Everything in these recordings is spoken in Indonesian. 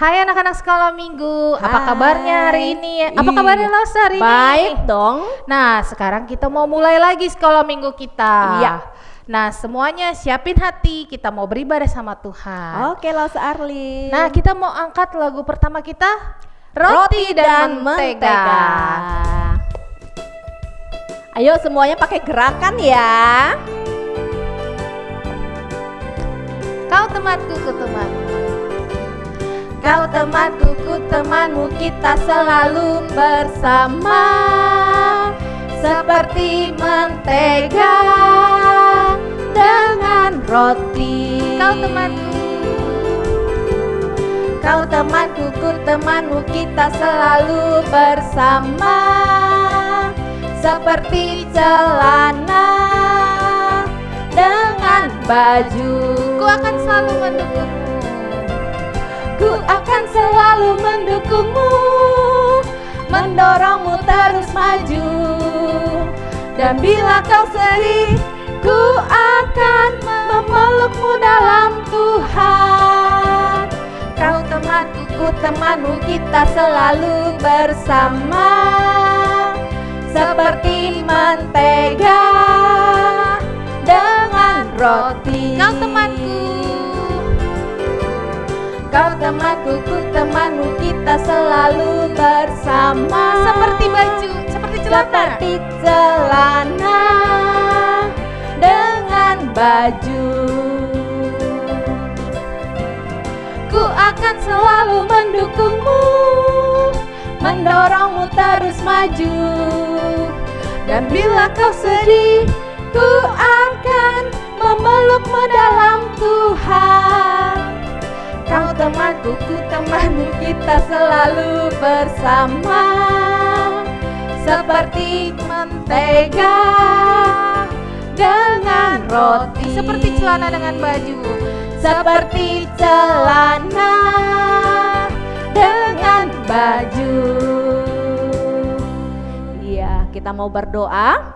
Hai anak-anak sekolah minggu, apa Hai. kabarnya hari ini? Apa kabarnya Lasa hari ini? Baik dong. Nah, sekarang kita mau mulai lagi sekolah minggu kita. Iya. Nah, semuanya siapin hati, kita mau beribadah sama Tuhan. Oke, Lasa Arlin. Nah, kita mau angkat lagu pertama kita, Roti dan Mentega. Ayo semuanya pakai gerakan ya. Kau temanku, ku temanmu. Kau temanku, ku temanmu, kita selalu bersama. Seperti mentega dengan roti. Kau temanku. Kau temanku, ku temanmu, kita selalu bersama. Seperti celana dengan baju. Ku akan selalu mendukungmu. Ku akan selalu mendukungmu, mendorongmu terus maju. Dan bila kau sedih, ku akan memelukmu dalam Tuhan. Kau temanku, ku temanmu, kita selalu bersama. Seperti mentega dengan roti. Kau temanku. Kau temanku, ku temanmu, kita selalu bersama. Seperti baju, seperti celana. Seperti celana dengan baju. Ku akan selalu mendukungmu, mendorongmu terus maju. Dan bila kau sedih, ku akan memelukmu dalam Tuhan. Kau temanku, ku temanmu, kita selalu bersama. Seperti mentega dengan roti. Seperti celana dengan baju. Seperti celana dengan baju. Iya, kita mau berdoa.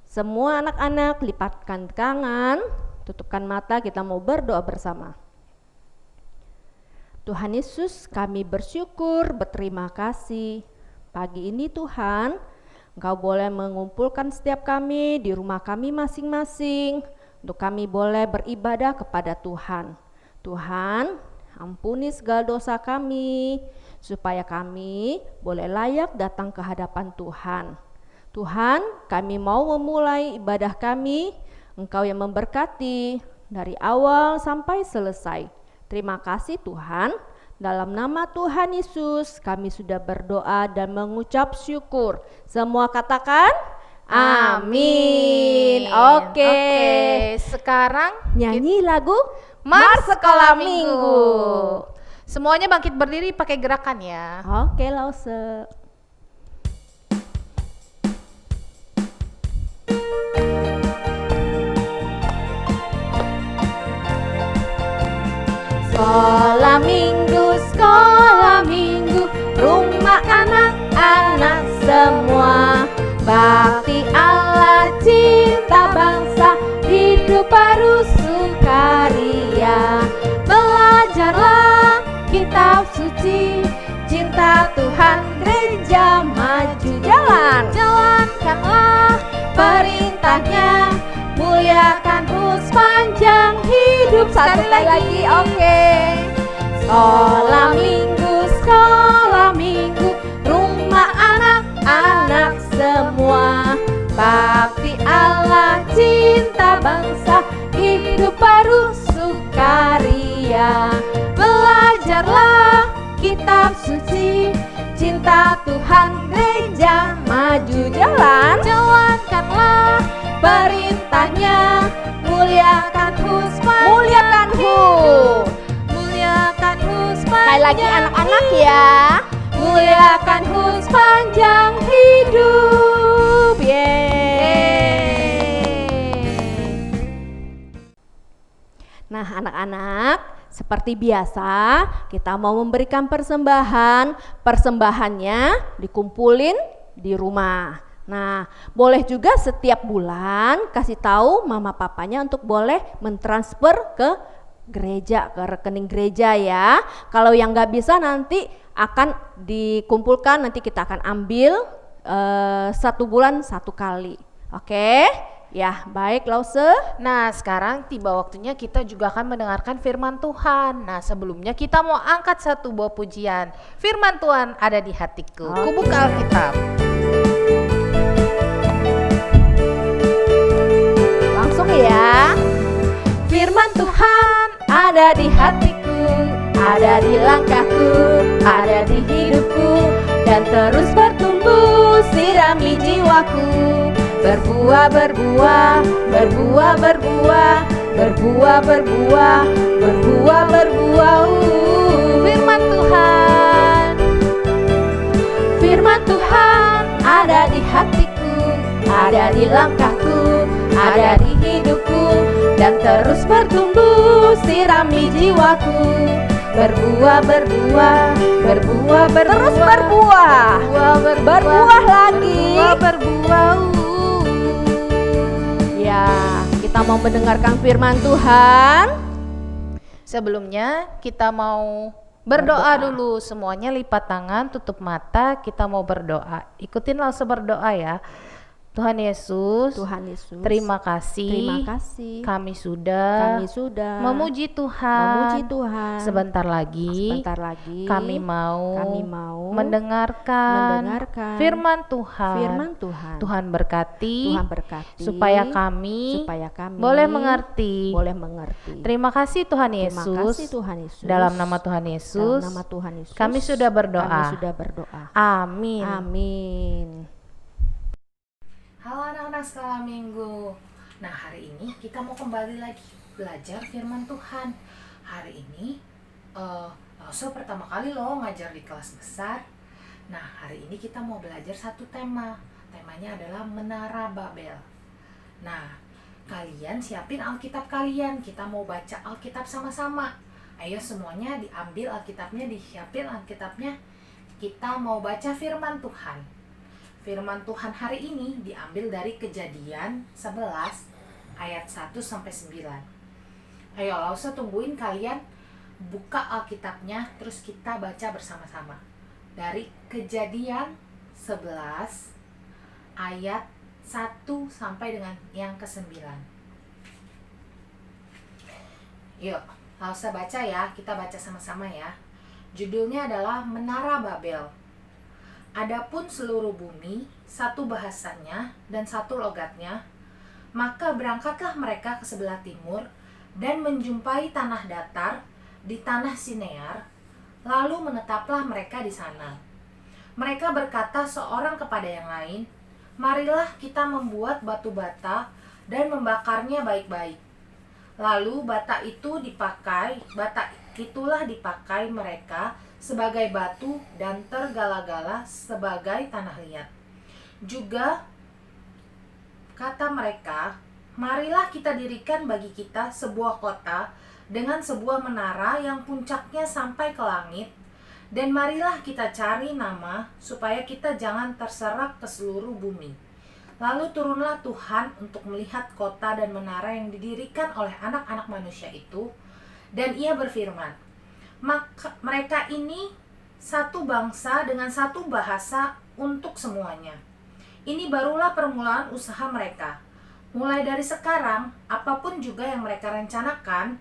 Semua anak-anak lipatkan tangan, tutupkan mata, kita mau berdoa bersama. Tuhan Yesus, kami bersyukur, berterima kasih. Pagi ini Tuhan, Engkau boleh mengumpulkan setiap kami di rumah kami masing-masing, untuk kami boleh beribadah kepada Tuhan. Tuhan, ampuni segala dosa kami, supaya kami boleh layak datang ke hadapan Tuhan. Tuhan, kami mau memulai ibadah kami, Engkau yang memberkati dari awal sampai selesai. Terima kasih Tuhan, dalam nama Tuhan Yesus kami sudah berdoa dan mengucap syukur. Semua katakan amin. Oke. Sekarang Nyanyi lagu Mars Sekolah Minggu. Semuanya bangkit berdiri pakai gerakan ya. Oke, Lause. Sekolah minggu, rumah anak-anak semua. Bakti Allah, cinta bangsa, hidup baru sukaria. Belajarlah kitab suci, cinta Tuhan, gereja maju. Jalankanlah perintahnya, muliakan sepanjang hidup. Sekali lagi, oke. Sekolah minggu, rumah anak-anak semua. Bakti Allah, cinta bangsa, hidup baru sukaria. Belajarlah kitab suci, cinta Tuhan, gereja maju. Jalankanlah perintahnya, muliakan sekali lagi anak-anak ya. Muliakan sepanjang hidup. Nah anak-anak, seperti biasa kita mau memberikan persembahan. Persembahannya dikumpulin di rumah. Nah, boleh juga setiap bulan kasih tahu mama papanya untuk boleh mentransfer ke gereja, ke rekening gereja ya. Kalau yang nggak bisa nanti akan dikumpulkan, nanti kita akan ambil 1 bulan 1 kali. Oke? Ya, baik Lause. Nah, sekarang tiba waktunya kita juga akan mendengarkan firman Tuhan. Nah, sebelumnya kita mau angkat satu buah pujian. Firman Tuhan ada di hatiku. Oke. Kubuka Alkitab. Langsung ya. Firman Tuhan ada di hatiku, ada di langkahku, ada di hidupku, dan terus bertumbuh sirami jiwaku. Berbuah, berbuah, berbuah, berbuah, berbuah, berbuah, berbuah, berbuah. Firman Tuhan. Firman Tuhan ada di hatiku, ada di langkahku, ada di hidupku, dan terus bertumbuh sirami jiwaku. Berbuah, berbuah, berbuah, berbuah, terus berbuah, berbuah lagi, berbuah. Ya, kita mau mendengarkan firman Tuhan. Sebelumnya kita mau berdoa dulu. Semuanya lipat tangan, tutup mata, kita mau berdoa. Ikutin langsung berdoa ya. Tuhan Yesus, Tuhan Yesus, terima kasih. terima kasih. Kami sudah memuji Tuhan. Sebentar lagi kami mau mendengarkan firman Tuhan. Tuhan berkati supaya kami boleh mengerti. Terima kasih Tuhan Yesus. Dalam nama Tuhan Yesus, kami sudah berdoa. Amin. Amin. Halo anak-anak Skala Minggu. Nah, hari ini kita mau kembali lagi belajar firman Tuhan. Hari ini Lause pertama kali loh ngajar di kelas besar. Nah, hari ini kita mau belajar satu tema. Temanya adalah Menara Babel. Nah, kalian siapin Alkitab kalian. Kita mau baca Alkitab sama-sama. Ayo semuanya diambil Alkitabnya, disiapin Alkitabnya. Kita mau baca firman Tuhan. Firman Tuhan hari ini diambil dari Kejadian 11 ayat 1-9. Ayo Lause tungguin kalian buka Alkitabnya, terus kita baca bersama-sama. Dari Kejadian 11 ayat 1 sampai dengan yang ke-9. Yuk, Lause baca ya, kita baca sama-sama ya. Judulnya adalah Menara Babel. Adapun seluruh bumi, satu bahasanya dan satu logatnya, maka berangkatlah mereka ke sebelah timur dan menjumpai tanah datar di tanah Sinear, lalu menetaplah mereka di sana. Mereka berkata seorang kepada yang lain, marilah kita membuat batu bata dan membakarnya baik-baik. Lalu bata itulah dipakai mereka sebagai batu dan tergala-gala sebagai tanah liat. Juga kata mereka, marilah kita dirikan bagi kita sebuah kota dengan sebuah menara yang puncaknya sampai ke langit, dan marilah kita cari nama supaya kita jangan terserak ke seluruh bumi. Lalu turunlah Tuhan untuk melihat kota dan menara yang didirikan oleh anak-anak manusia itu, dan ia berfirman, maka mereka ini satu bangsa dengan satu bahasa untuk semuanya. Ini barulah permulaan usaha mereka. Mulai dari sekarang, apapun juga yang mereka rencanakan,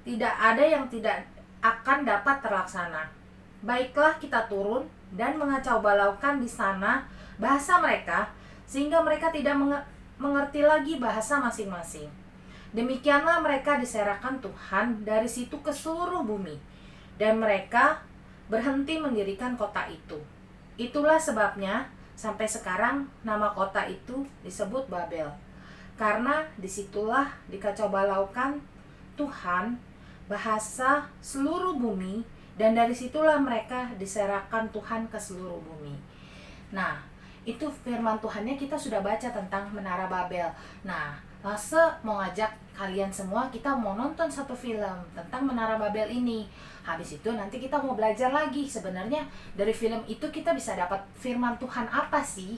tidak ada yang tidak akan dapat terlaksana. Baiklah kita turun dan mengacau balaukan di sana bahasa mereka, sehingga mereka tidak mengerti lagi bahasa masing-masing. Demikianlah mereka diserahkan Tuhan dari situ ke seluruh bumi. Dan mereka berhenti mendirikan kota itu. Itulah sebabnya sampai sekarang nama kota itu disebut Babel. Karena disitulah dikacaubalaukan Tuhan bahasa seluruh bumi, dan dari situlah mereka diserahkan Tuhan ke seluruh bumi. Nah, itu firman Tuhannya kita sudah baca tentang Menara Babel. Nah, Lause mau ngajak kalian semua, kita mau nonton satu film tentang Menara Babel ini. Habis itu nanti kita mau belajar lagi, sebenarnya dari film itu kita bisa dapat firman Tuhan apa sih?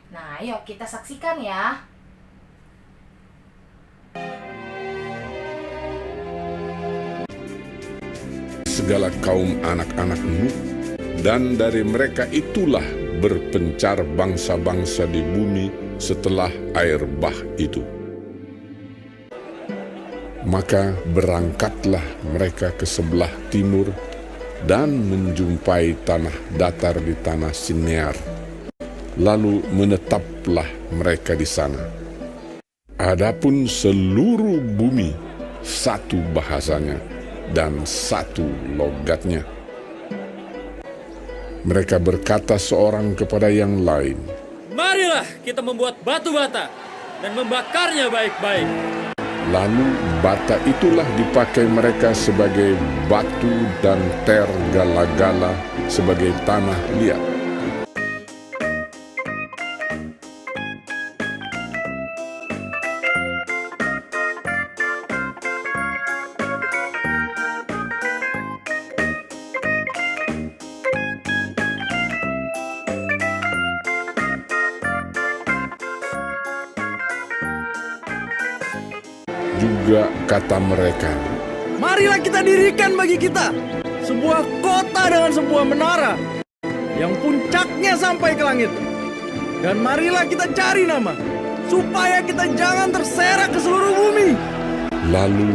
Nah, ayo kita saksikan ya. segala kaum anak-anak Nuh, dan dari mereka itulah berpencar bangsa-bangsa di bumi setelah air bah itu. Maka berangkatlah mereka ke sebelah timur dan menjumpai tanah datar di tanah Sinear. Lalu menetaplah mereka di sana. Adapun seluruh bumi satu bahasanya dan satu logatnya. Mereka berkata seorang kepada yang lain, "Marilah kita membuat batu bata dan membakarnya baik-baik." Lalu bata itulah dipakai mereka sebagai batu dan tergala-gala sebagai tanah liat. Juga kata mereka, Marilah kita dirikan bagi kita sebuah kota dengan sebuah menara yang puncaknya sampai ke langit. Dan marilah kita cari nama, supaya kita jangan terserak ke seluruh bumi. lalu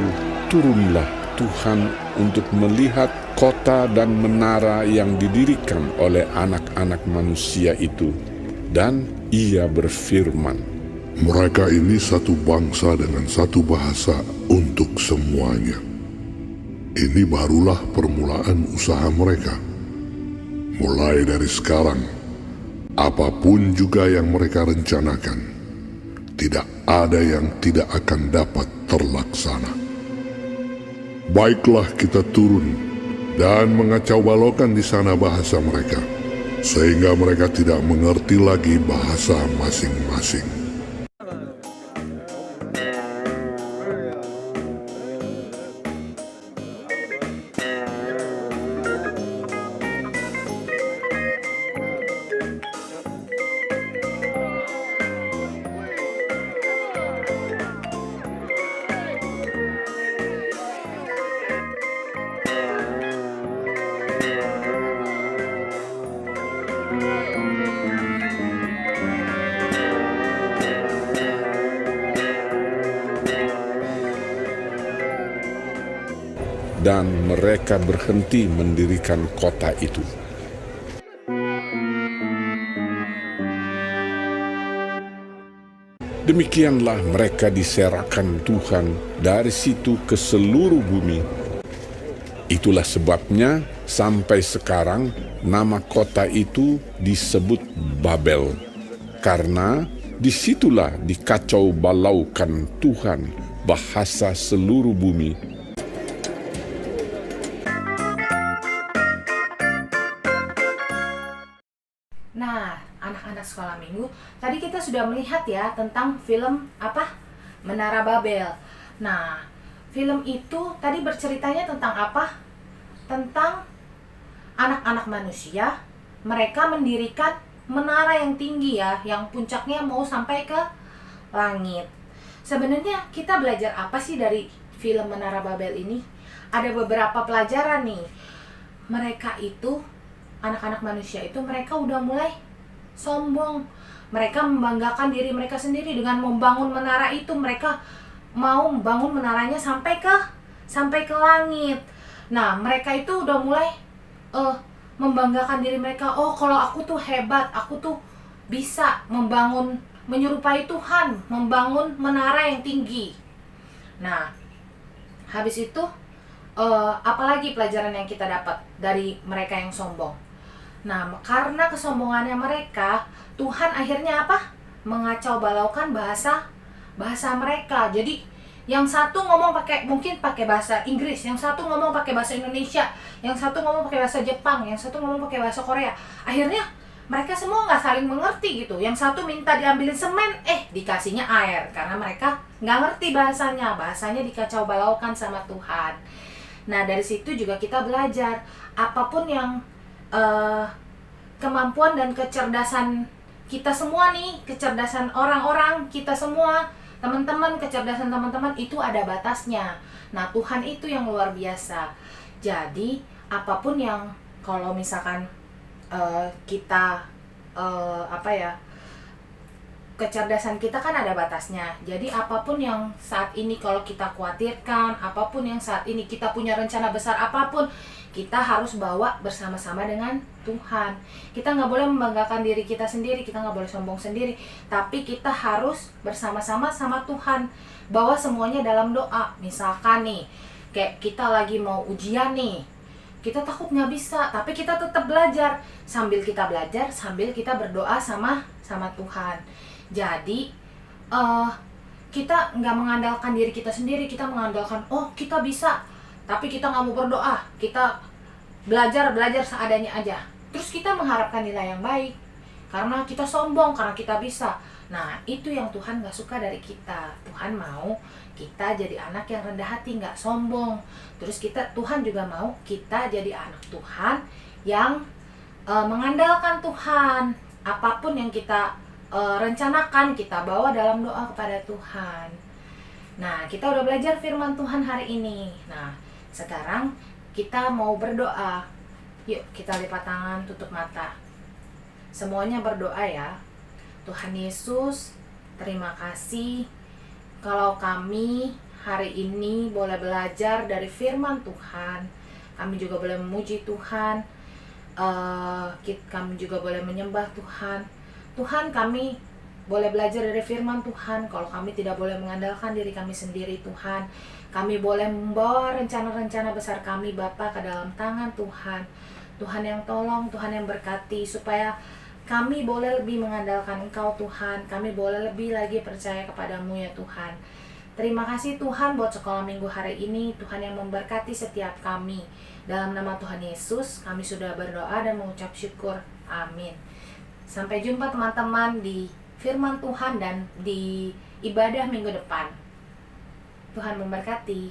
turunlah Tuhan untuk melihat kota dan menara yang didirikan oleh anak-anak manusia itu. Dan ia berfirman, mereka ini satu bangsa dengan satu bahasa untuk semuanya. Ini barulah permulaan usaha mereka. Mulai dari sekarang, apapun juga yang mereka rencanakan, tidak ada yang tidak akan dapat terlaksana. Baiklah kita turun dan mengacau balaukan di sana bahasa mereka, sehingga mereka tidak mengerti lagi bahasa masing-masing. dan mereka berhenti mendirikan kota itu. Demikianlah mereka diserahkan Tuhan dari situ ke seluruh bumi. Itulah sebabnya sampai sekarang nama kota itu disebut Babel, karena disitulah dikacau balaukan Tuhan bahasa seluruh bumi. Nah, anak-anak sekolah minggu, tadi kita sudah melihat ya tentang film apa? Menara Babel. Nah, film itu tadi berceritanya tentang apa? Tentang anak-anak manusia, mereka mendirikan menara yang tinggi ya, yang puncaknya mau sampai ke langit. Sebenarnya kita belajar apa sih dari film Menara Babel ini? Ada beberapa pelajaran nih. Mereka itu anak-anak manusia itu mereka udah mulai sombong. Mereka membanggakan diri mereka sendiri dengan membangun menara itu. Mereka mau membangun menaranya sampai ke langit. Nah, mereka itu udah mulai membanggakan diri mereka. Oh, kalau aku tuh hebat, aku tuh bisa menyerupai Tuhan, membangun menara yang tinggi. Nah, habis itu apalagi pelajaran yang kita dapat dari mereka yang sombong? Nah, karena kesombongannya mereka, Tuhan akhirnya apa? Mengacau balaukan bahasa mereka. Jadi yang satu ngomong mungkin pakai bahasa Inggris, yang satu ngomong pakai bahasa Indonesia, yang satu ngomong pakai bahasa Jepang, yang satu ngomong pakai bahasa Korea. Akhirnya mereka semua nggak saling mengerti gitu. Yang satu minta diambilin semen, dikasihnya air, karena mereka nggak ngerti bahasanya dikacau balaukan sama Tuhan. Nah, dari situ juga kita belajar apapun yang kemampuan dan kecerdasan kita semua nih, kecerdasan orang-orang kita semua, teman-teman, kecerdasan teman-teman itu ada batasnya. Nah, Tuhan itu yang luar biasa. Jadi apapun yang kalau misalkan kita kecerdasan kita kan ada batasnya. Jadi apapun yang saat ini kalau kita khawatirkan, apapun yang saat ini kita punya rencana besar apapun, kita harus bawa bersama-sama dengan Tuhan. Kita nggak boleh membanggakan diri kita sendiri, kita nggak boleh sombong sendiri, tapi kita harus bersama-sama sama Tuhan. Bawa semuanya dalam doa. Misalkan nih, kayak kita lagi mau ujian nih, kita takut nggak bisa, tapi kita tetap belajar. Sambil kita belajar, sambil kita berdoa sama Tuhan. Jadi kita nggak mengandalkan diri kita sendiri, kita mengandalkan kita bisa, tapi kita nggak mau berdoa, kita belajar seadanya aja. Terus kita mengharapkan nilai yang baik karena kita sombong, karena kita bisa. Nah, itu yang Tuhan nggak suka dari kita. Tuhan mau kita jadi anak yang rendah hati, nggak sombong. Terus Tuhan juga mau kita jadi anak Tuhan yang mengandalkan Tuhan. Apapun yang kita rencanakan, kita bawa dalam doa kepada Tuhan. Nah, kita udah belajar firman Tuhan hari ini. Nah, sekarang kita mau berdoa. Yuk, kita lipat tangan, tutup mata. Semuanya berdoa ya. Tuhan Yesus, terima kasih kalau kami hari ini boleh belajar dari firman Tuhan. Kami juga boleh memuji Tuhan. Kami juga boleh menyembah Tuhan. Tuhan, kami boleh belajar dari firman Tuhan. Kalau kami tidak boleh mengandalkan diri kami sendiri, Tuhan, kami boleh membawa rencana-rencana besar kami, Bapa, ke dalam tangan Tuhan. Tuhan yang tolong, Tuhan yang berkati, supaya kami boleh lebih mengandalkan Engkau, Tuhan. Kami boleh lebih lagi percaya kepadamu ya Tuhan. Terima kasih Tuhan buat sekolah minggu hari ini. Tuhan yang memberkati setiap kami. Dalam nama Tuhan Yesus, kami sudah berdoa dan mengucap syukur. Amin. Sampai jumpa teman-teman di firman Tuhan dan di ibadah minggu depan. Tuhan memberkati.